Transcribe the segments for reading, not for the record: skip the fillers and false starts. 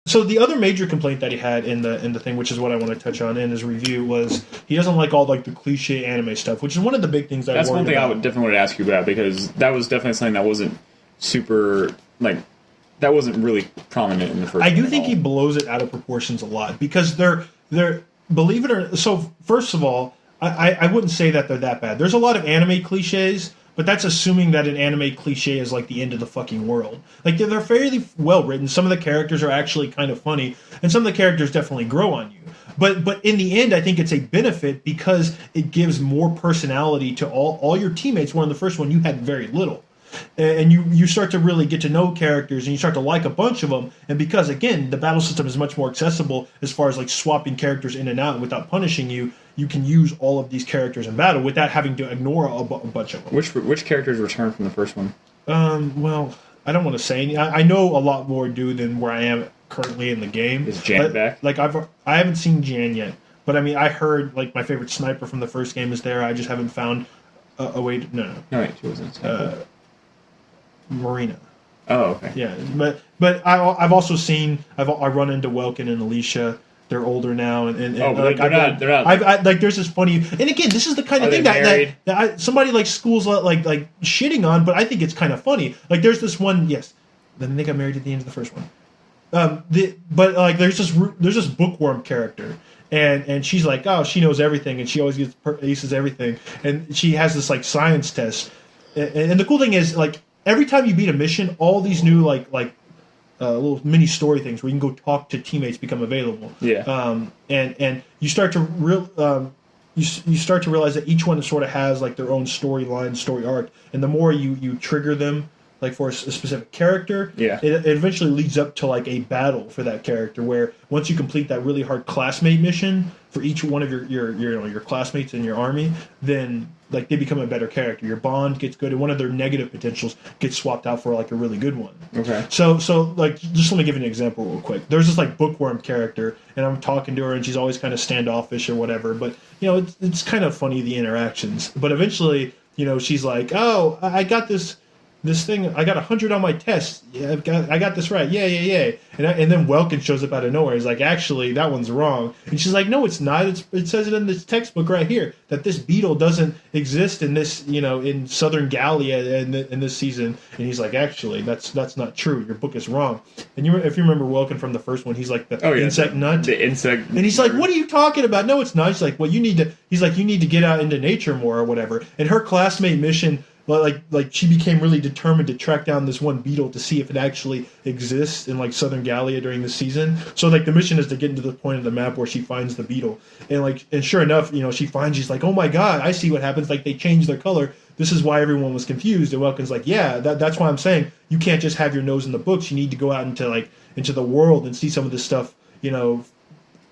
So the other major complaint that he had in the thing, which is what I want to touch on in his review, was he doesn't like all like the cliche anime stuff, which is one of the big things That's one thing about. I would definitely want to ask you about, because that was definitely something that wasn't super that wasn't really prominent in the first. I do think he blows it out of proportions a lot, because they're believe it or so. First of all, I wouldn't say that they're that bad. There's a lot of anime cliches. But that's assuming that an anime cliche is like the end of the fucking world. Like, they're fairly well written. Some of the characters are actually kind of funny, and some of the characters definitely grow on you. But in the end, I think it's a benefit because it gives more personality to all your teammates. Where in the first one, you had very little. And you start to really get to know characters, and you start to like a bunch of them. And because, again, the battle system is much more accessible as far as like swapping characters in and out without punishing you, you can use all of these characters in battle without having to ignore a bunch of them. Which characters return from the first one? Well, I don't want to say any. I know a lot more do than where I am currently in the game. Is Jan back? Like, I haven't seen Jan yet, but I mean, I heard like my favorite sniper from the first game is there. I just haven't found a way to. No, wait, she wasn't. Marina. Oh, okay. Yeah, but I've also seen I run into Welkin and Alicia. They're older now, and like, they're not. I've like there's this funny, and again, this is the kind of thing that somebody like schools like shitting on, but I think it's kind of funny. Like, there's this one, yes, then they got married at the end of the first one. But like there's this bookworm character. And she's like, oh, she knows everything, and she always gets aces everything, and she has this like science test, and the cool thing is, like, every time you beat a mission, all these new like little mini story things where you can go talk to teammates become available. Yeah. And you start to you start to realize that each one sort of has like their own storyline, story arc, and the more you trigger them like for a specific character, it eventually leads up to like a battle for that character. Where once you complete that really hard classmate mission for each one of your classmates in your army, then like they become a better character. Your bond gets good, and one of their negative potentials gets swapped out for like a really good one. Okay. So like, just let me give you an example real quick. There's this like bookworm character, and I'm talking to her, and she's always kind of standoffish or whatever. But it's kind of funny, the interactions. But eventually, she's like, oh, I got this thing, I got 100 on my test. Yeah, I got this right. Yeah. And then Welkin shows up out of nowhere. He's like, actually, that one's wrong. And she's like, no, it's not. It says it in this textbook right here that this beetle doesn't exist in this, in Southern Gallia in this season. And he's like, actually, that's not true. Your book is wrong. And if you remember Welkin from the first one, he's like the insect nut. The insect. And he's like, what are you talking about? No, it's not. He's like, well, you need to get out into nature more or whatever. And her classmate mission, like she became really determined to track down this one beetle to see if it actually exists in like Southern Gallia during the season. So like the mission is to get into the point of the map where she finds the beetle, and sure enough, she finds. She's like, oh my god, I see what happens. Like, they change their color. This is why everyone was confused. And Welkin's like, yeah, that's why I'm saying you can't just have your nose in the books. You need to go out into the world and see some of this stuff.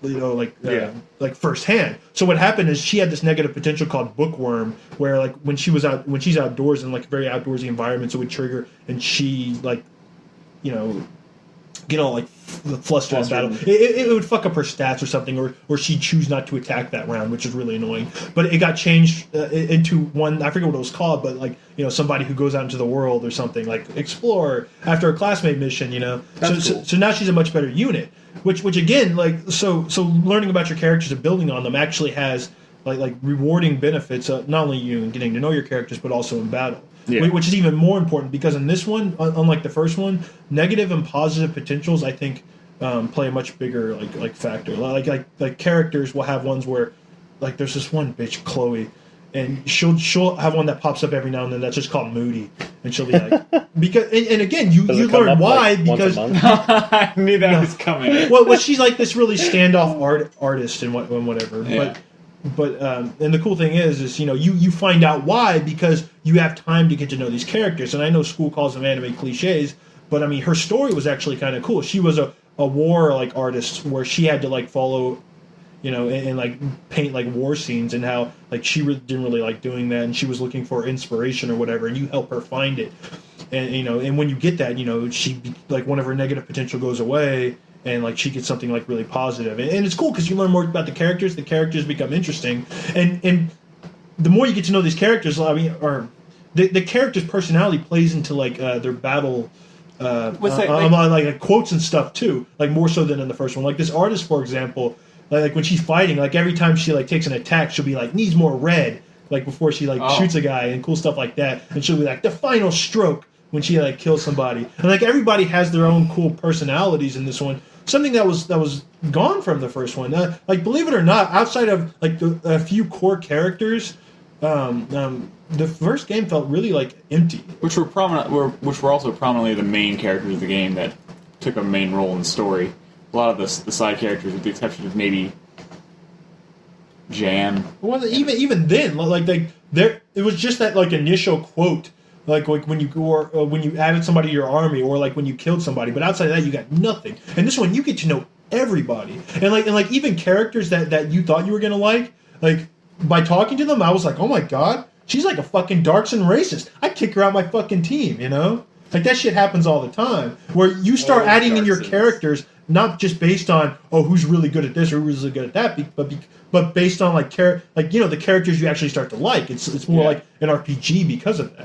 Like firsthand. So what happened is she had this negative potential called bookworm, where like when she's outdoors in like very outdoorsy environments, it would trigger, and she get all like flustered in battle. It would fuck up her stats or something, or she'd choose not to attack that round, which is really annoying. But it got changed into one, I forget what it was called, but like, somebody who goes out into the world or something, like explore after a classmate mission, So now she's a much better unit, which again, like, so learning about your characters and building on them actually has like rewarding benefits, not only getting to know your characters, but also in battle. Yeah. Which is even more important, because in this one, unlike the first one, negative and positive potentials, I think, play a much bigger like factor. Like characters will have ones where, like, there's this one bitch, Chloe, and she'll have one that pops up every now and then that's just called Moody, and she'll be like, because and again you learn why, like, because I knew that was coming. Well, she's like this really standoff artist and whatever, yeah. But and the cool thing is you find out why, because you have time to get to know these characters. And I know school calls them anime cliches, but I mean, her story was actually kind of cool. She was a war like artist, where she had to like follow, and like paint like war scenes, and how like she didn't really like doing that, and she was looking for inspiration or whatever, and you help her find it. And and when you get that, she like one of her negative potential goes away, and like she gets something like really positive. And it's cool because you learn more about the characters become interesting, and the more you get to know these characters, I mean, or the character's personality plays into like their battle like quotes and stuff too, like more so than in the first one. Like this artist, for example, like when she's fighting, like every time she like takes an attack, she'll be like needs more red, like before she like shoots a guy and cool stuff like that, and she'll be like the final stroke when she like kills somebody, and like everybody has their own cool personalities in this one. Something that was gone from the first one. Like believe it or not, outside of like a few core characters, the first game felt really like empty. Which were also prominently the main characters of the game that took a main role in the story. A lot of the side characters, with the exception of maybe Jan. Well, even then, like there, it was just that like initial quote, like when you added somebody to your army, or like when you killed somebody. But outside of that, you got nothing. And this one, you get to know everybody, and like even characters that you thought you were gonna like by talking to them, I was like, oh my god, she's like a fucking Darkson racist. I'd kick her out my fucking team, you know? Like that shit happens all the time, where you start adding in your characters not just based on who's really good at this or who's really good at that, but based on like the characters you actually start to like. It's more like an RPG because of that.